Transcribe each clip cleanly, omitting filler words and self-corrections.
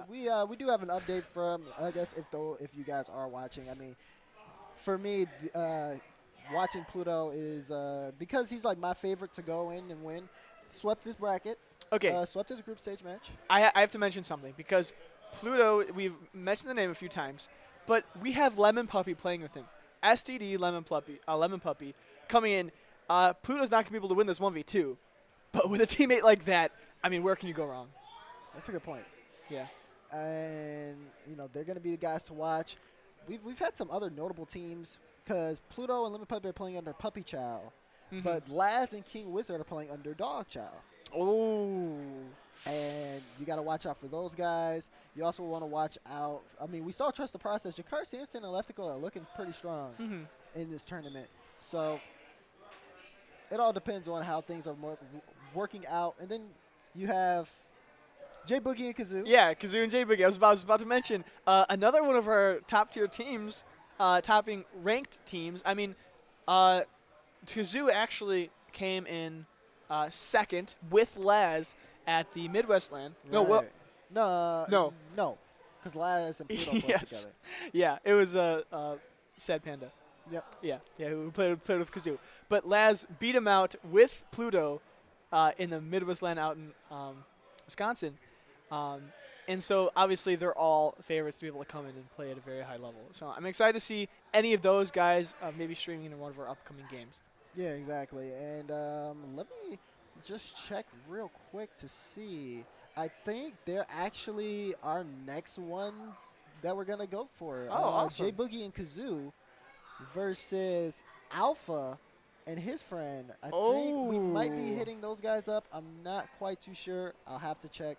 We do have an update from, I guess, if you guys are watching. I mean, for me, watching Pluto is because he's like my favorite to go in and win. Swept his bracket, Okay, swept his group stage match. I have to mention something because Pluto, we've mentioned the name a few times, but we have Lemon Puppy playing with him. STD Lemon Puppy coming in. Pluto's not going to be able to win this 1v2, but with a teammate like that, I mean, where can you go wrong? That's a good point. Yeah. And they're going to be the guys to watch. We've had some other notable teams because Pluto and Lemon Puppy are playing under Puppy Chow, but Laz and King Wizard are playing under Dog Chow. Oh. And you got to watch out for those guys. You also want to watch out. I mean, we saw Trust the Process. Jakar Sampson and Leftical are looking pretty strong in this tournament. So it all depends on how things are working out. And then you have J Boogie and Kazoo. Yeah, Kazoo and J Boogie. I was about to mention another one of our top tier teams, topping ranked teams. I mean, Kazoo actually came in second with Laz at the Midwest LAN. No, well, no, because Laz and Pluto played yes, together. yeah, it was Sad Panda. Yep. Yeah, who played with Kazoo. But Laz beat him out with Pluto in the Midwest LAN out in Wisconsin. And so, obviously, they're all favorites to be able to come in and play at a very high level. So I'm excited to see any of those guys maybe streaming in one of our upcoming games. Yeah, exactly. And let me just check real quick to see. I think they're actually our next ones that we're going to go for. Oh, awesome. J Boogie and Kazoo versus Alpha and his friend. I think we might be hitting those guys up. I'm not quite too sure. I'll have to check.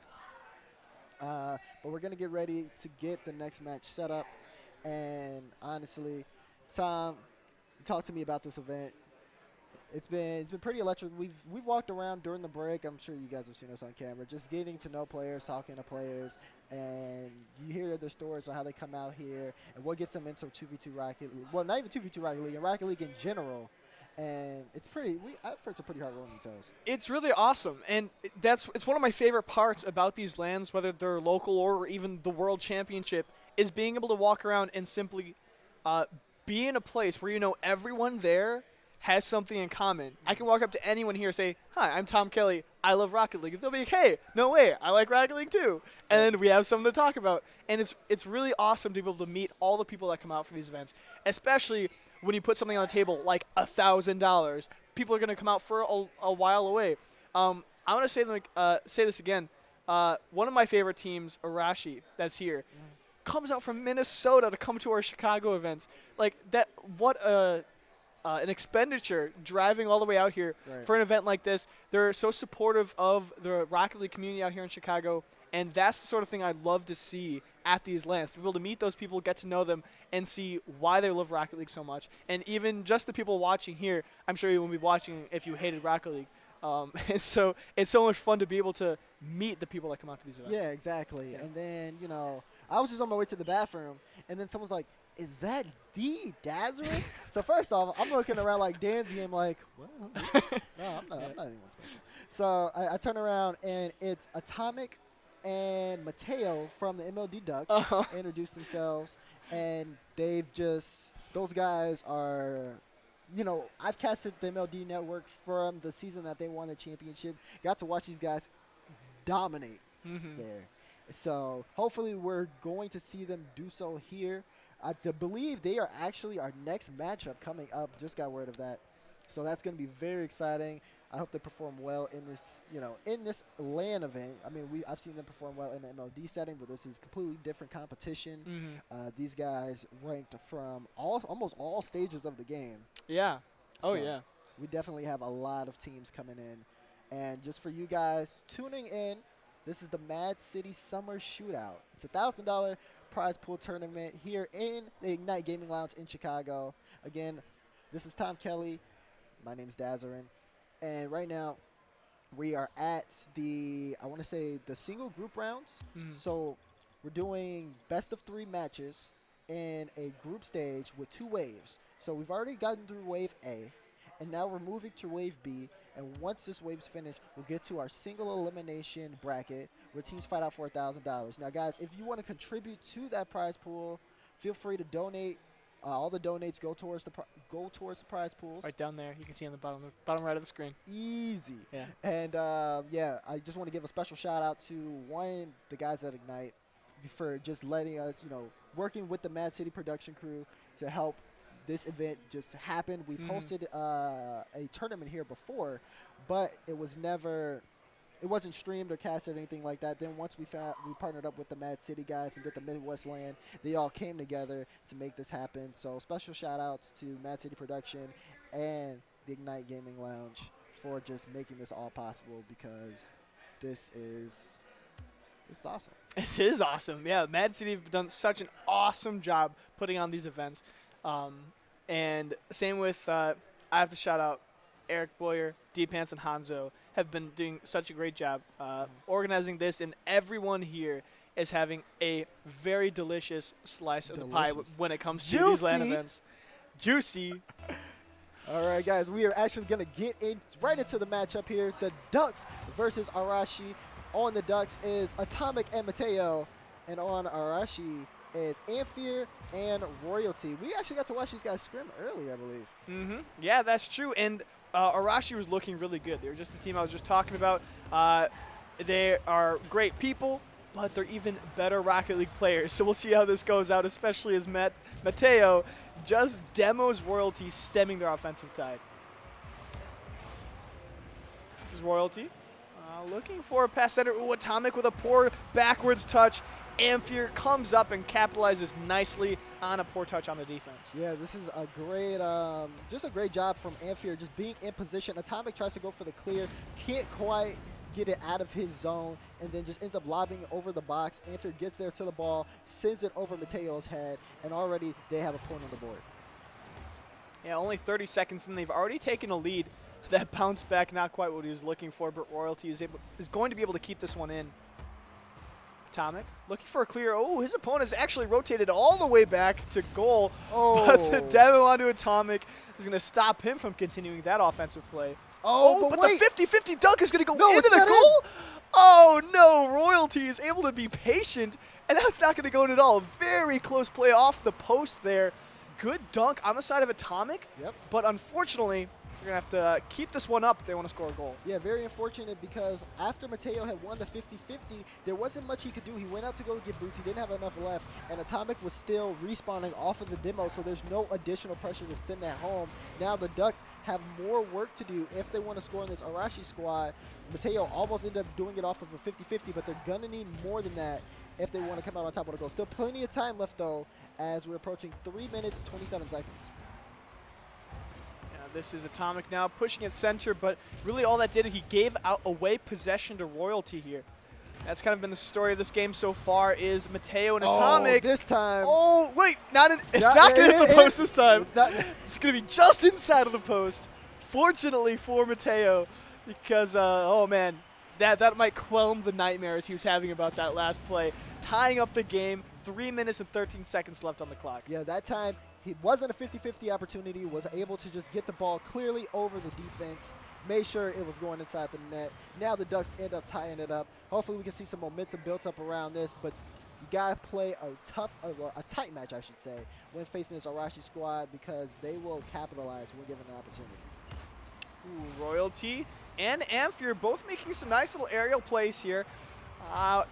But we're going to get ready to get the next match set up. And honestly, Tom, talk to me about this event. It's been pretty electric. We've walked around during the break. I'm sure you guys have seen us on camera, just getting to know players, talking to players, and you hear their stories on how they come out here and what gets them into 2v2 Rocket League. Well, not even 2v2 Rocket League, and Rocket League in general. And it's pretty. I've heard some pretty hard rolling toes. It's really awesome, and it's one of my favorite parts about these LANs, whether they're local or even the World Championship, is being able to walk around and simply be in a place where you know everyone there has something in common. I can walk up to anyone here and say, "Hi, I'm Tom Kelly. I love Rocket League." And they'll be like, "Hey, no way, I like Rocket League too." And we have something to talk about. And it's really awesome to be able to meet all the people that come out for these events, especially when you put something on the table like $1,000. People are going to come out for a while away. I want to say this again. One of my favorite teams, Arashi, that's here, comes out from Minnesota to come to our Chicago events. Like that, what an expenditure driving all the way out here for an event like this. They're so supportive of the Rocket League community out here in Chicago, and that's the sort of thing I'd love to see at these LANs, to be able to meet those people, get to know them, and see why they love Rocket League so much. And even just the people watching here, I'm sure you wouldn't be watching if you hated Rocket League. And so it's so much fun to be able to meet the people that come out to these events. Yeah, exactly. Yeah. And then, I was just on my way to the bathroom, and then someone's like, "Is that the Dazzler?" So first off, I'm looking around like Danzy. I'm like, well, no, I'm not anyone special. So I turn around, and it's Atomic and Mateo from the MLD Ducks introduced themselves, and those guys are, I've casted the MLD network from the season that they won the championship. Got to watch these guys dominate there. So hopefully we're going to see them do so here. I believe they are actually our next matchup coming up. Just got word of that. So that's going to be very exciting. I hope they perform well in this, in this LAN event. I mean, I've seen them perform well in the MLD setting, but this is completely different competition. These guys ranked from almost all stages of the game. Yeah. Oh, so yeah. We definitely have a lot of teams coming in. And just for you guys tuning in, this is the Mad City Summer Shootout. It's a $1,000 prize pool tournament here in the Ignite Gaming Lounge in Chicago. Again, this is Tom Kelly. My name is Dazarin. And right now, we are at the single group rounds. So we're doing best of 3 matches in a group stage with 2 waves. So we've already gotten through wave A, and now we're moving to wave B. And once this wave's finished, we'll get to our single elimination bracket where teams fight out for $1,000. Now, guys, if you want to contribute to that prize pool, feel free to donate. All the donates go towards the prize pools. Right down there, you can see on the bottom right of the screen. Easy. Yeah. And yeah, I just want to give a special shout out to the guys at Ignite for just letting us, working with the Mad City production crew to help this event just happen. We've hosted a tournament here before, but it wasn't streamed or casted or anything like that. Then once we partnered up with the Mad City guys and get the Midwest land, they all came together to make this happen. So special shout outs to Mad City Production and the Ignite Gaming Lounge for just making this all possible, because it's awesome. This is awesome. Yeah, Mad City have done such an awesome job putting on these events. And same with, I have to shout out Eric Boyer, D-Pants, and Hanzo have been doing such a great job organizing this, and everyone here is having a very delicious slice of the pie when it comes to these LAN events. Juicy. All right, guys, we are actually going to get right into the matchup here. The Ducks versus Arashi. On the Ducks is Atomic and Mateo, and on Arashi is Amphir and Royalty. We actually got to watch these guys scrim earlier, I believe. Yeah, that's true. And Arashi was looking really good. They were just the team I was just talking about. They are great people, but they're even better Rocket League players. So we'll see how this goes out, especially as Mateo just demos Royalty stemming their offensive tide. This is Royalty. Looking for a pass center. Ooh, Atomic with a poor backwards touch. Amphir comes up and capitalizes nicely on a poor touch on the defense. Yeah, this is a great, just a great job from Amphir, just being in position. Atomic tries to go for the clear, can't quite get it out of his zone, and then just ends up lobbing over the box. Amphir gets there to the ball, sends it over Mateo's head, and already they have a point on the board. Yeah, only 30 seconds, and they've already taken a lead. That bounce back, not quite what he was looking for, but Royalty is going to be able to keep this one in. Atomic looking for a clear. Oh, his opponent has actually rotated all the way back to goal. Oh. But the demo onto Atomic is going to stop him from continuing that offensive play. Oh, but wait. The 50-50 dunk is going to go No, into the goal. Oh, no. Royalty is able to be patient, and that's not going to go in at all. Very close play off the post there. Good dunk on the side of Atomic. Yep. But unfortunately, they're going to have to keep this one up if they want to score a goal. Yeah, very unfortunate, because after Mateo had won the 50-50, there wasn't much he could do. He went out to go get boost. He didn't have enough left, and Atomic was still respawning off of the demo, so there's no additional pressure to send that home. Now the Ducks have more work to do if they want to score in this Arashi squad. Mateo almost ended up doing it off of a 50-50, but they're going to need more than that if they want to come out on top of the goal. Still plenty of time left, though, as we're approaching 3 minutes, 27 seconds. This is Atomic now pushing it center, but really all that did is he gave away possession to Royalty here. That's kind of been the story of this game so far, is Mateo and Atomic. This time. Oh, wait, it's not going to hit the post this time. It's going to be just inside of the post, fortunately for Mateo, because, oh man, that might quell the nightmares he was having about that last play. Tying up the game, 3 minutes and 13 seconds left on the clock. Yeah, that time it wasn't a 50-50 opportunity, was able to just get the ball clearly over the defense, made sure it was going inside the net. Now the Ducks end up tying it up. Hopefully we can see some momentum built up around this, but you got to play a tight match, I should say, when facing this Arashi squad, because they will capitalize when given an opportunity. Ooh, Royalty and Amphir both making some nice little aerial plays here.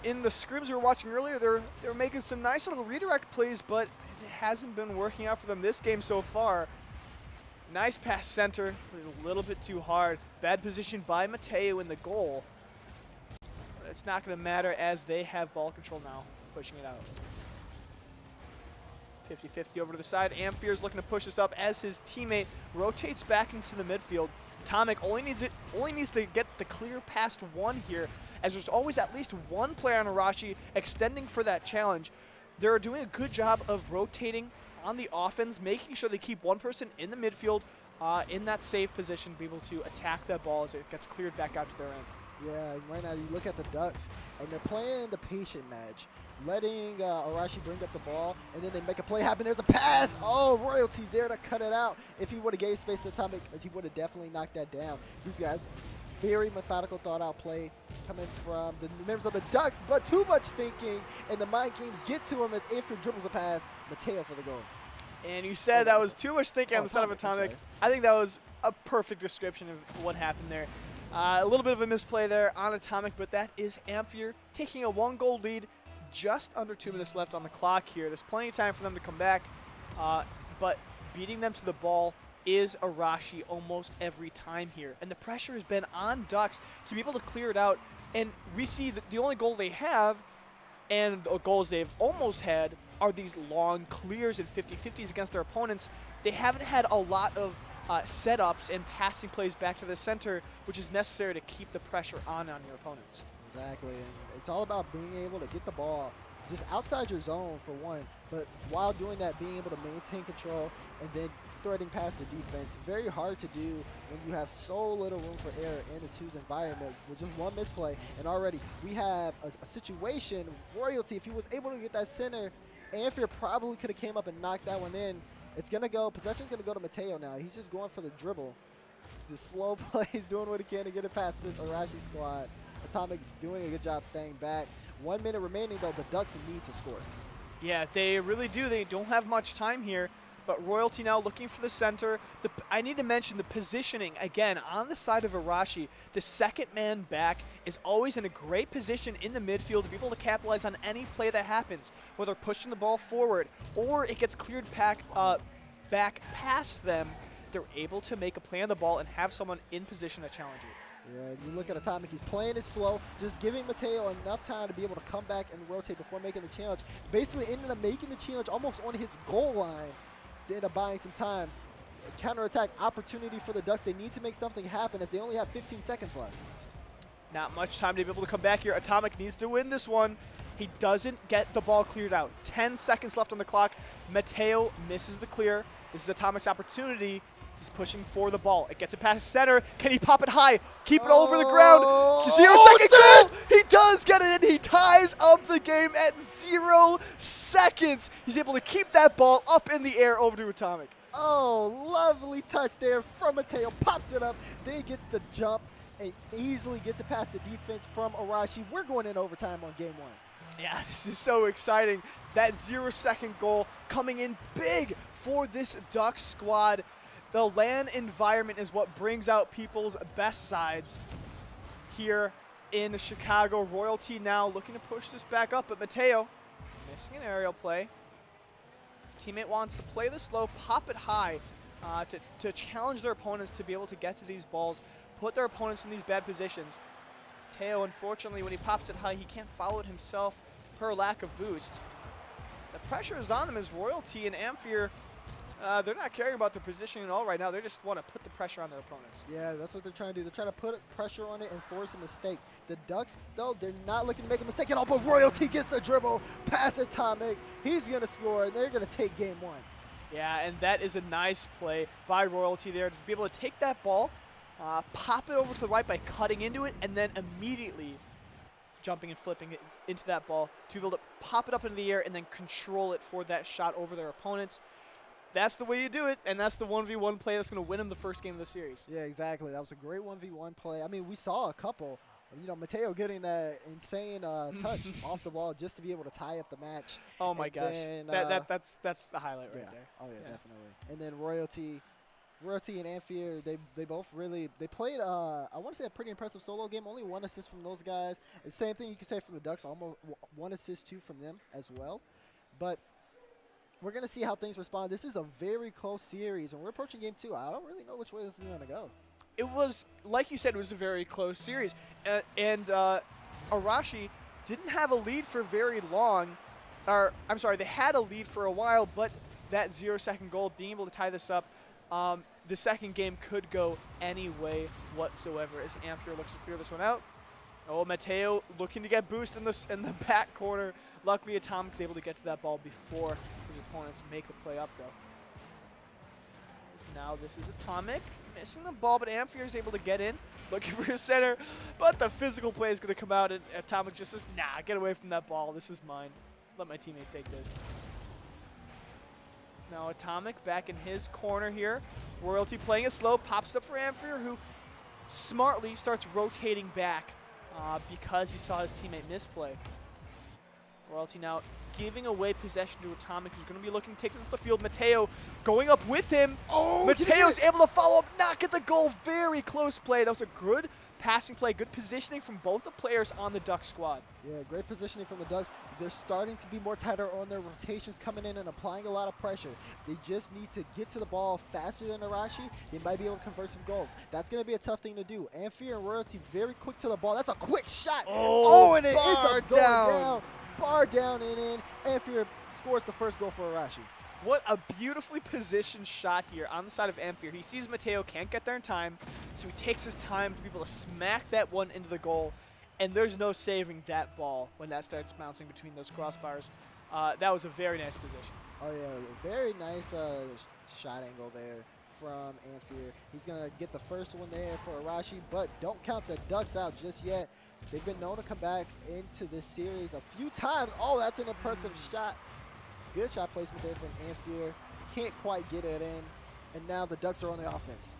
In the scrims we were watching earlier, they were making some nice little redirect plays, but it hasn't been working out for them this game so far. Nice pass center, but a little bit too hard. Bad position by Mateo in the goal. But it's not going to matter as they have ball control now, pushing it out. 50-50 over to the side. Amphir is looking to push this up as his teammate rotates back into the midfield. Atomic only needs to get the clear past one here, as there's always at least one player on Arashi extending for that challenge. They're doing a good job of rotating on the offense, making sure they keep one person in the midfield in that safe position to be able to attack that ball as it gets cleared back out to their end. Yeah, and right now you look at the Ducks, and they're playing the patient match, letting Arashi bring up the ball, and then they make a play happen. There's a pass. Oh, Royalty there to cut it out. If he would have gave space to Atomic, he would have definitely knocked that down. These guys, very methodical, thought-out play coming from the members of the Ducks, but too much thinking, and the mind games get to him as Amphier dribbles a pass. Mateo for the goal. And you said that was too much thinking on the side of Atomic. I think that was a perfect description of what happened there. A little bit of a misplay there on Atomic, but that is Amphier taking a 1-goal lead. Just under 2 minutes left on the clock here. There's plenty of time for them to come back, but beating them to the ball is Arashi almost every time here. And the pressure has been on Ducks to be able to clear it out. And we see that the only goal they have and the goals they've almost had are these long clears and 50-50s against their opponents. They haven't had a lot of setups and passing plays back to the center, which is necessary to keep the pressure on your opponents. Exactly, and it's all about being able to get the ball just outside your zone for one, but while doing that, being able to maintain control and then threading past the defense. Very hard to do when you have so little room for error in the twos environment with just one misplay, and already we have a situation. Royalty, if he was able to get that center, Amphier probably could have came up and knocked that one in. It's going to go, possession's going to go to Mateo now. He's just going for the dribble. Just slow plays, doing what he can to get it past this Arashi squad. Atomic doing a good job staying back. 1 minute remaining, though. The Ducks need to score. Yeah, they really do. They don't have much time here. But Royalty now looking for the center. I need to mention the positioning, again, on the side of Arashi. The second man back is always in a great position in the midfield to be able to capitalize on any play that happens, whether pushing the ball forward or it gets cleared back past them. They're able to make a play on the ball and have someone in position to challenge you. Yeah, you look at Atomic, he's playing it slow, just giving Mateo enough time to be able to come back and rotate before making the challenge. Basically ended up making the challenge almost on his goal line to end up buying some time. Counterattack opportunity for the Ducks. They need to make something happen as they only have 15 seconds left. Not much time to be able to come back here. Atomic needs to win this one. He doesn't get the ball cleared out. 10 seconds left on the clock. Mateo misses the clear. This is Atomic's opportunity. He's pushing for the ball. It gets it past center. Can he pop it high? Keep it over the ground. 0-second goal. He does get it in. He ties up the game at 0 seconds. He's able to keep that ball up in the air over to Atomic. Oh, lovely touch there from Mateo. Pops it up. Then gets the jump and easily gets it past the defense from Arashi. We're going in overtime on game one. Yeah, this is so exciting. That 0-second goal coming in big for this Ducks squad. The LAN environment is what brings out people's best sides here in Chicago. Royalty now looking to push this back up, but Mateo missing an aerial play. His teammate wants to play this slow, pop it high to challenge their opponents to be able to get to these balls, put their opponents in these bad positions. Mateo, unfortunately, when he pops it high, he can't follow it himself per lack of boost. The pressure is on them as Royalty and Amphier. They're not caring about their positioning at all right now. They just want to put the pressure on their opponents. Yeah, that's what they're trying to do. They're trying to put pressure on it and force a mistake. The Ducks, though, they're not looking to make a mistake at all, but Royalty gets a dribble past Atomic. He's going to score, and they're going to take game one. Yeah, and that is a nice play by Royalty there to be able to take that ball, pop it over to the right by cutting into it, and then immediately jumping and flipping it into that ball to be able to pop it up into the air and then control it for that shot over their opponents. That's the way you do it, and that's the 1v1 play that's going to win him the first game of the series. Yeah, exactly. That was a great 1v1 play. I mean, we saw a couple. You know, Mateo getting that insane touch off the ball just to be able to tie up the match. Oh, my gosh. Then, that's the highlight right there. Oh, yeah, definitely. And then Royalty and Amphier, they both really – they played, I want to say, a pretty impressive solo game. Only 1 assist from those guys. The same thing you can say from the Ducks, almost 1 assist, 2 from them as well. But – we're going to see how things respond. This is a very close series, and we're approaching game 2. I don't really know which way this is going to go. It was, like you said, it was a very close series. And Arashi didn't have a lead for very long. Or, I'm sorry, they had a lead for a while, but that 0-second goal, being able to tie this up, the second game could go any way whatsoever as Amphier looks to clear this one out. Oh, Mateo looking to get boost in the back corner. Luckily, Atomic's able to get to that ball before his opponents make the play up, though. Now this is Atomic missing the ball, but Amphier is able to get in. looking for his center, but the physical play is going to come out, and Atomic just says, nah, get away from that ball. This is mine. Let my teammate take this. So now Atomic back in his corner here. Royalty playing it slow, pops up for Amphier, who smartly starts rotating back because he saw his teammate misplay. Royalty now giving away possession to Atomic, who's going to be looking to take this up the field. Mateo going up with him. Oh, Mateo's able to follow up, not get the goal. Very close play. That was a good passing play, good positioning from both the players on the Duck squad. Yeah, great positioning from the Ducks. They're starting to be more tighter on their rotations, coming in and applying a lot of pressure. They just need to get to the ball faster than Arashi. They might be able to convert some goals. That's going to be a tough thing to do. Amphier and Royalty very quick to the ball. That's a quick shot. Oh, and it's a down. Bar down and in. Amphier scores the first goal for Arashi. What a beautifully positioned shot here on the side of Amphier. He sees Mateo can't get there in time, so he takes his time to be able to smack that one into the goal, and there's no saving that ball when that starts bouncing between those crossbars. That was a very nice position. Oh, yeah, very nice shot angle there from Amphier. He's going to get the first one there for Arashi, but don't count the Ducks out just yet. They've been known to come back into this series a few times. Oh, that's an impressive shot. Good shot placement there from Amphier. Can't quite get it in. And now the Ducks are on the offense.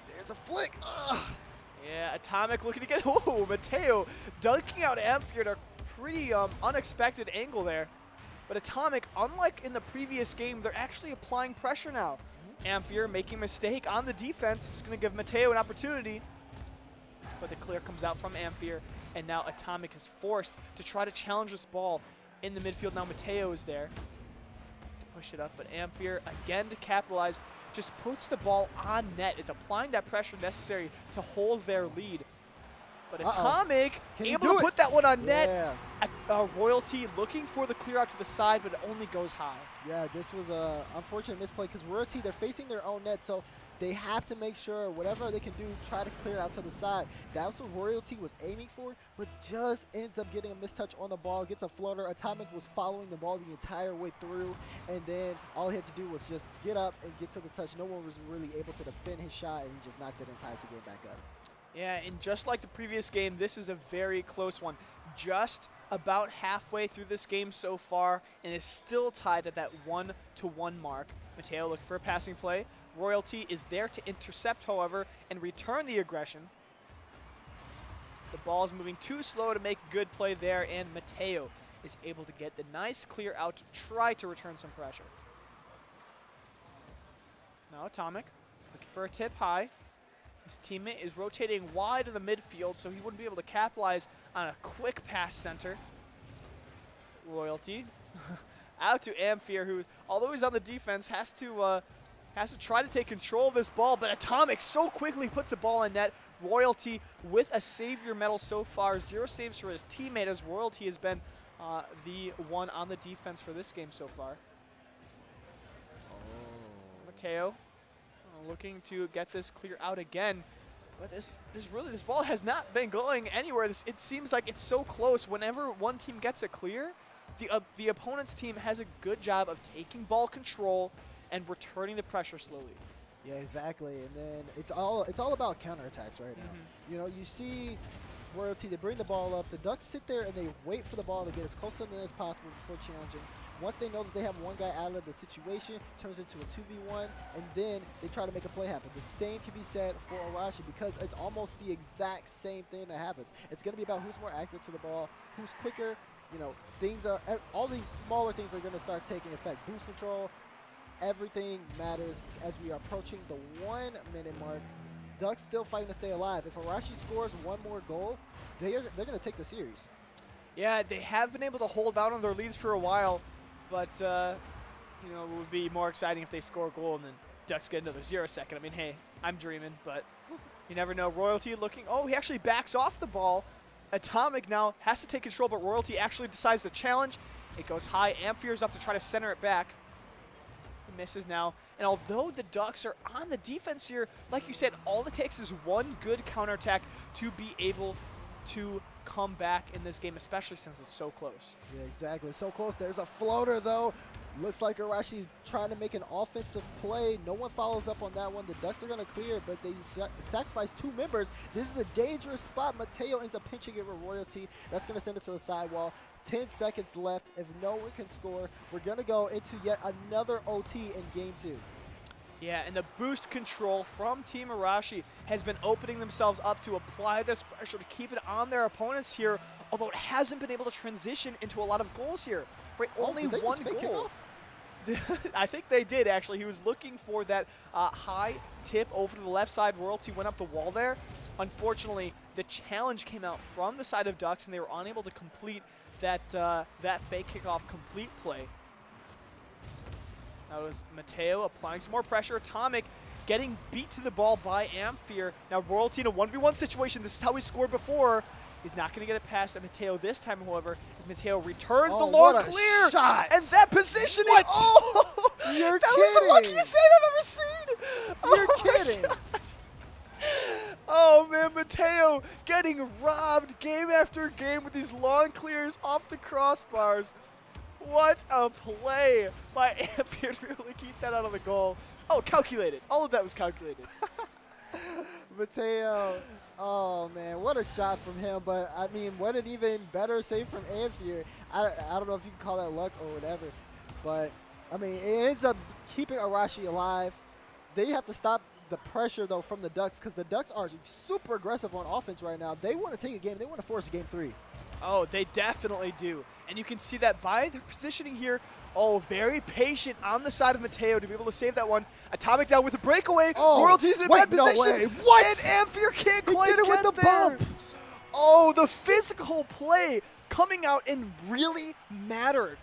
There's a flick. Ugh. Yeah, Atomic looking to get, oh, Mateo dunking out Amphier at a pretty unexpected angle there. But Atomic, unlike in the previous game, they're actually applying pressure now. Amphier making a mistake on the defense. It's going to give Mateo an opportunity. But the clear comes out from Amphier. And now Atomic is forced to try to challenge this ball in the midfield. Now Mateo is there to push it up. But Amphier, again to capitalize, just puts the ball on net, is applying that pressure necessary to hold their lead. But Atomic able to put that one on net. Royalty looking for the clear out to the side, but it only goes high. Yeah, this was a unfortunate misplay because Royalty, they're facing their own net, so they have to make sure whatever they can do, try to clear it out to the side. That's what Royalty was aiming for, but just ends up getting a mistouch on the ball, gets a floater. Atomic was following the ball the entire way through, and then all he had to do was just get up and get to the touch. No one was really able to defend his shot, and he just knocks it and ties the game back up. Yeah, and just like the previous game, this is a very close one. Just about halfway through this game so far, and is still tied at that 1-1 mark. Mateo looking for a passing play. Royalty is there to intercept, however, and return the aggression. The ball is moving too slow to make good play there, and Mateo is able to get the nice clear out to try to return some pressure. Now Atomic looking for a tip high. His teammate is rotating wide in the midfield, so he wouldn't be able to capitalize on a quick pass center. Royalty out to Amphier, who, although he's on the defense, has to try to take control of this ball, but Atomic so quickly puts the ball in net. Royalty with a savior medal so far. 0 saves for his teammate, as Royalty has been the one on the defense for this game so far. Mateo looking to get this clear out again. But this ball has not been going anywhere. It seems like it's so close. Whenever one team gets it clear, the opponent's team has a good job of taking ball control and returning the pressure slowly. Yeah, exactly. And then it's all about counterattacks right now. You know, you see Royalty, they bring the ball up. The Ducks sit there and they wait for the ball to get as close to them as possible before challenging. Once they know that they have one guy out of the situation, turns into a 2v1, and then they try to make a play happen. The same can be said for Arashi because it's almost the exact same thing that happens. It's going to be about who's more accurate to the ball, who's quicker. You know, all these smaller things are going to start taking effect. Boost control, everything matters as we are approaching the 1 minute mark. Ducks still fighting to stay alive. If Arashi scores one more goal, they're going to take the series. Yeah, they have been able to hold out on their leads for a while, but you know, it would be more exciting if they score a goal and then Ducks get another 0 second. I mean, hey, I'm dreaming, but you never know. Royalty looking, oh, he actually backs off the ball. Atomic now has to take control, but Royalty actually decides to challenge. It goes high. Amphier's up to try to center it back. He misses now. And although the Ducks are on the defense here, like you said, all it takes is one good counterattack to be able to come back in this game, especially since it's so close. Yeah, exactly. So close. There's a floater, though. Looks like Arashi trying to make an offensive play. No one follows up on that one. The Ducks are going to clear, but they sacrifice 2 members. This is a dangerous spot. Mateo ends up pinching it with Royalty. That's going to send it to the sidewall. 10 seconds left. If no one can score, we're going to go into yet another OT in Game 2. Yeah, and the boost control from Team Arashi has been opening themselves up to apply this pressure to keep it on their opponents here, although it hasn't been able to transition into a lot of goals here. Right, only did they one just fake goal. kickoff? I think they did, actually. He was looking for that high tip over to the left side. Royalty went up the wall there. Unfortunately, the challenge came out from the side of Ducks, and they were unable to complete that fake kickoff complete play. That was Mateo applying some more pressure. Atomic getting beat to the ball by Amphere. Now Royalty in a 1v1 situation. This is how he scored before. He's not going to get it past Mateo this time, however, as Mateo returns the long clear. Shot. And that positioning. What? Oh, You're that kidding. was the luckiest save I've ever seen. You're kidding. Oh, man, Mateo getting robbed game after game with these long clears off the crossbars. What a play by Amphere to really keep that out of the goal. Oh, calculated. All of that was calculated. Mateo, oh man, what a shot from him. But I mean, what an even better save from Amphere. I don't know if you can call that luck or whatever. But I mean, it ends up keeping Arashi alive. They have to stop the pressure though from the Ducks, because the Ducks are super aggressive on offense right now. They want to take a game. They want to force Game 3. Oh, they definitely do. And you can see that by their positioning here. Oh, very patient on the side of Mateo to be able to save that one. Atomic down with a breakaway. Oh, Royalty's in a bad position. No way. What? And Amphere can't quite did it with get the there. bump. Oh, the physical play coming out and really mattered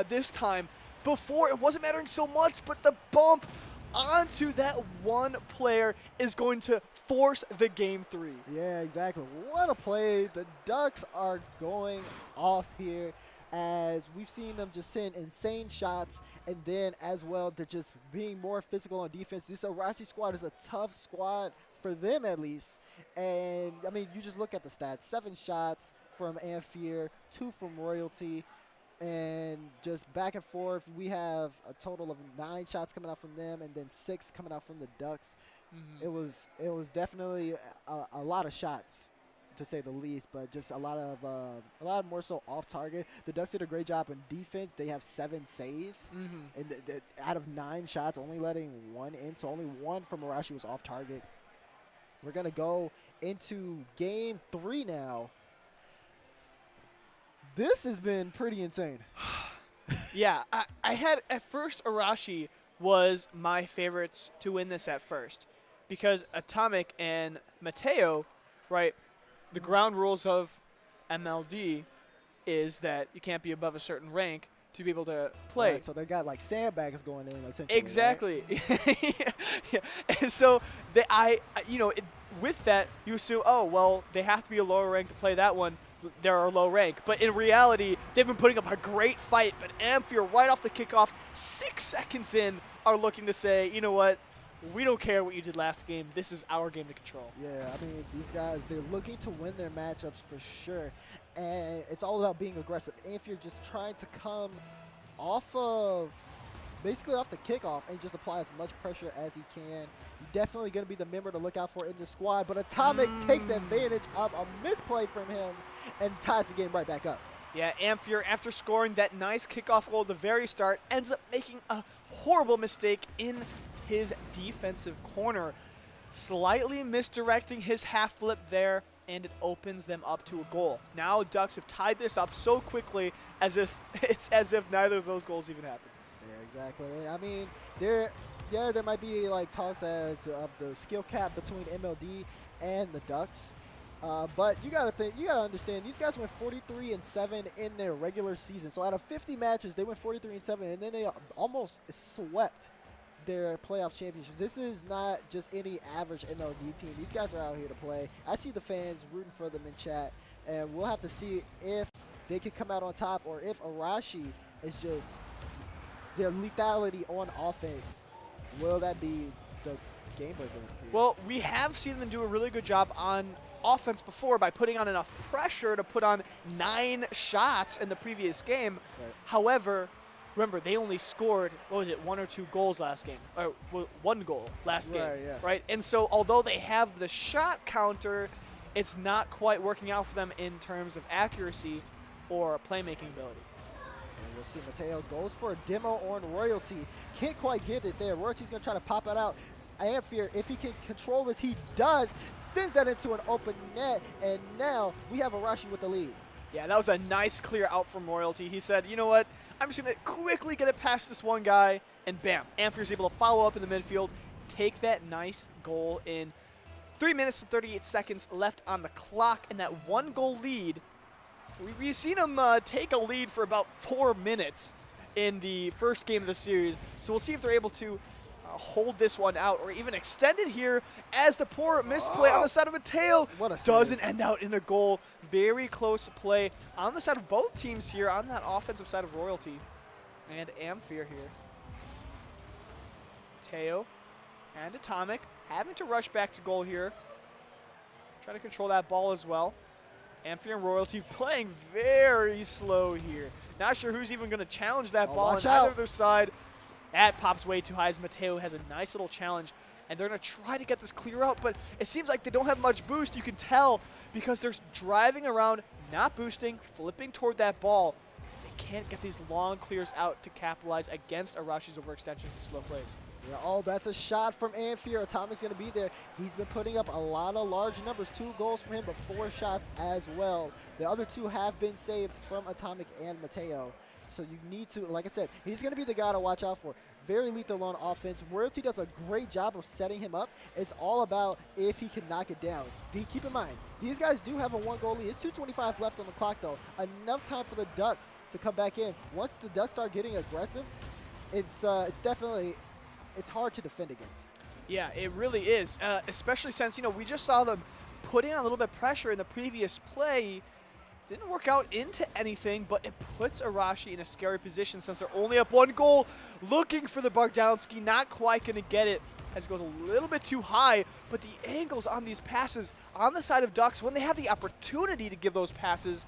this time. Before, it wasn't mattering so much, but the bump onto that one player is going to force the Game 3. Yeah, exactly. What a play. The Ducks are going off here, as we've seen them just send insane shots, and then as well they're just being more physical on defense. This Arashi squad is a tough squad for them, at least. And I mean, you just look at the stats: 7 shots from Amphere, 2 from Royalty, and just back and forth. We have a total of 9 shots coming out from them, and then 6 coming out from the Ducks. It was definitely a lot of shots, to say the least, but just a lot more so off target. The Ducks did a great job on defense. They have 7 saves, and out of 9 shots, only letting 1 in, so only 1 from Arashi was off target. We're gonna go into Game 3 now. This has been pretty insane. Yeah, I had at first Arashi was my favorites to win this at first, because Atomic and Mateo, right, the ground rules of MLD is that you can't be above a certain rank to be able to play. Right, so they got like sandbags going in, essentially. Exactly. Right? Yeah. And so with that, you assume, oh, well, they have to be a lower rank to play that one. They're a low rank. But in reality, they've been putting up a great fight. But Amphere, right off the kickoff, 6 seconds in, are looking to say, you know what? We don't care what you did last game. This is our game to control. Yeah, I mean, these guys, they're looking to win their matchups for sure. And it's all about being aggressive. Amphere just trying to come basically off the kickoff and just apply as much pressure as he can. He's definitely going to be the member to look out for in the squad. But Atomic takes advantage of a misplay from him and ties the game right back up. Yeah, Amphere, after scoring that nice kickoff goal at the very start, ends up making a horrible mistake in his defensive corner, slightly misdirecting his half flip there, and it opens them up to a goal. Now Ducks have tied this up so quickly as if neither of those goals even happened. Yeah, exactly. I mean, there might be like talks of the skill cap between MLD and the Ducks. But you gotta understand, these guys went 43-7 in their regular season. So out of 50 matches, they went 43-7, and then they almost swept their playoff championships. This is not just any average MLD team. These guys are out here to play. I see the fans rooting for them in chat, and we'll have to see if they can come out on top, or if Arashi is just their lethality on offense. Will that be the game breaker? Well, we have seen them do a really good job on offense before by putting on enough pressure to put on 9 shots in the previous game. Right. However, remember, they only scored, what was it, 1 or 2 goals last game, or 1 goal last game, Yeah. right? And so although they have the shot counter, it's not quite working out for them in terms of accuracy or playmaking ability. And we'll see Mateo goes for a demo on Royalty. Can't quite get it there. Royalty's going to try to pop it out. Amphier, if he can control this, he does. Sends that into an open net, and now we have Arashi with the lead. Yeah, that was a nice clear out from Royalty. He said, you know what, I'm just going to quickly get it past this one guy, and bam, Amphier's able to follow up in the midfield, take that nice goal in 3 minutes and 38 seconds left on the clock, and that 1-goal lead. We've seen him take a lead for about 4 minutes in the first game of the series, so we'll see if they're able to hold this one out or even extend it here as the poor misplay on the side of Mateo doesn't end out in a goal. Very close play on the side of both teams here on that offensive side of Royalty and Amphier here. Mateo and Atomic having to rush back to goal here. Trying to control that ball as well. Amphier and Royalty playing very slow here. Not sure who's even going to challenge that ball on either of their side. That pops way too high as Mateo has a nice little challenge, and they're going to try to get this clear out, but it seems like they don't have much boost. You can tell because they're driving around, not boosting, flipping toward that ball. They can't get these long clears out to capitalize against Arashi's overextensions and slow plays. Yeah, oh, that's a shot from Amphier. Atomic's going to be there. He's been putting up a lot of large numbers. 2 goals from him, but 4 shots as well. The other 2 have been saved from Atomic and Mateo. So you need to, like I said, he's going to be the guy to watch out for. Very lethal on offense. Royalty does a great job of setting him up. It's all about if he can knock it down. Keep in mind, these guys do have a 1-goal lead. It's 2:25 left on the clock, though. Enough time for the Ducks to come back in. Once the Ducks start getting aggressive, it's definitely, it's hard to defend against. Yeah, it really is, especially since, you know, we just saw them putting on a little bit of pressure in the previous play. Didn't work out into anything, but it puts Arashi in a scary position since they're only up 1 goal. Looking for the Bogdanski, not quite going to get it as it goes a little bit too high, but the angles on these passes on the side of Ducks, when they have the opportunity to give those passes,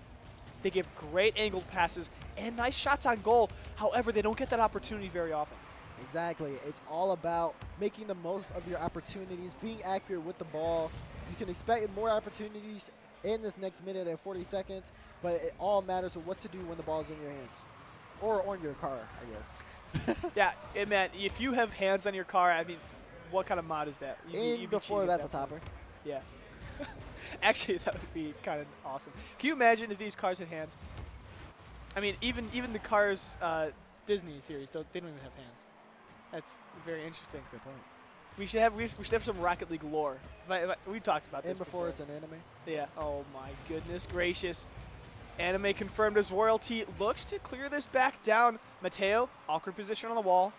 they give great angled passes and nice shots on goal. However, they don't get that opportunity very often. Exactly. It's all about making the most of your opportunities, being accurate with the ball. You can expect more opportunities in this next minute and 40 seconds, but it all matters of what to do when the ball's in your hands. Or on your car, I guess. Yeah, man, if you have hands on your car, I mean, what kind of mod is that? And before that's a topper. Yeah. Actually, that would be kind of awesome. Can you imagine if these cars had hands? I mean, even the Cars Disney series, they don't even have hands. That's very interesting. That's a good point. We should have some Rocket League lore. We talked about this and before it's an anime. Yeah. Oh my goodness gracious. Anime confirmed as Royalty looks to clear this back down. Mateo, awkward position on the wall.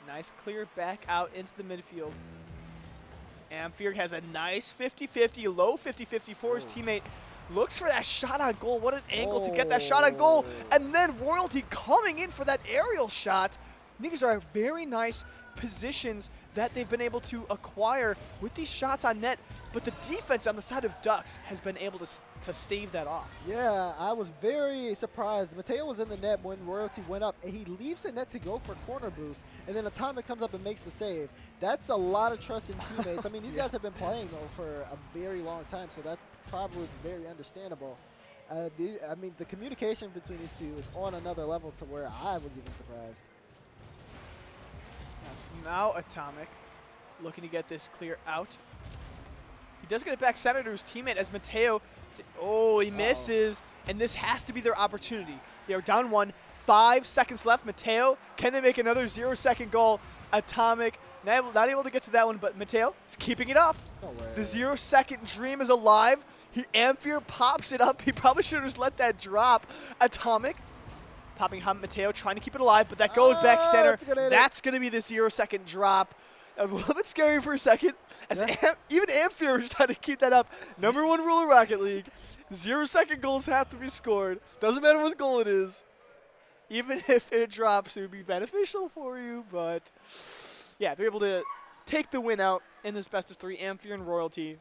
Nice clear back out into the midfield. Amphier has a nice 50-50, low 50-50 for his teammate. Looks for that shot on goal. What an angle to get that shot on goal. And then Royalty coming in for that aerial shot. These are very nice positions that they've been able to acquire with these shots on net, but the defense on the side of Ducks has been able to stave that off. Yeah, I was very surprised. Mateo was in the net when Royalty went up, and he leaves the net to go for corner boost, and then Atomic comes up and makes the save. That's a lot of trust in teammates. I mean, these guys have been playing, though, for a very long time, so that's probably very understandable. I mean, the communication between these two is on another level to where I was even surprised. So now Atomic looking to get this clear out. He does get it back center to his teammate as Mateo. Oh, he misses. And this has to be their opportunity. They are down 1, 5 seconds left. Mateo, can they make another 0-second goal? Atomic, not able to get to that one, but Mateo is keeping it up. No way. The 0-second dream is alive. Amphier pops it up. He probably should have just let that drop. Atomic popping Mateo, trying to keep it alive, but that goes back center. That's going to be the 0-second drop. That was a little bit scary for a second. As even Amphier was trying to keep that up. Number 1 rule of Rocket League, 0-second goals have to be scored. Doesn't matter what goal it is. Even if it drops, it would be beneficial for you. But, yeah, they're able to take the win out in this best of 3, Amphier and Royalty.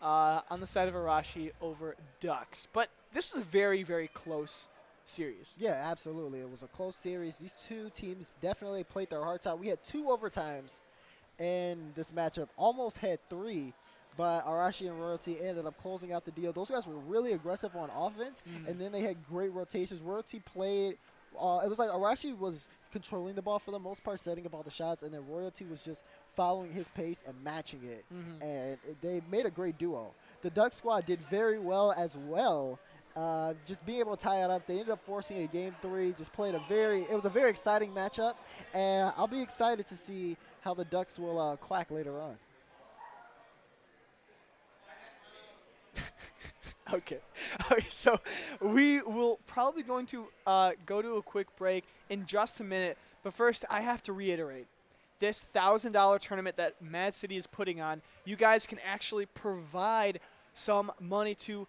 on the side of Arashi over Ducks. But this was a very, very close series. Yeah, absolutely. It was a close series. These two teams definitely played their hearts out. We had 2 overtimes in this matchup, almost had 3, but Arashi and Royalty ended up closing out the deal. Those guys were really aggressive on offense, and then they had great rotations. Royalty played, it was like Arashi was controlling the ball for the most part, setting up all the shots, and then Royalty was just following his pace and matching it, and they made a great duo. The Duck squad did very well as well. Just being able to tie it up. They ended up forcing a game 3. Just played it was a very exciting matchup, and I'll be excited to see how the Ducks will quack later on. Okay. Okay, so we will probably going to go to a quick break in just a minute. But first, I have to reiterate, this $1,000 tournament that Mad City is putting on, you guys can actually provide some money to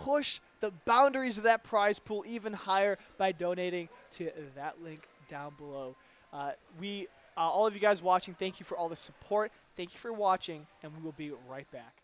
push the boundaries of that prize pool even higher by donating to that link down below. All of you guys watching, thank you for all the support. Thank you for watching, and we will be right back.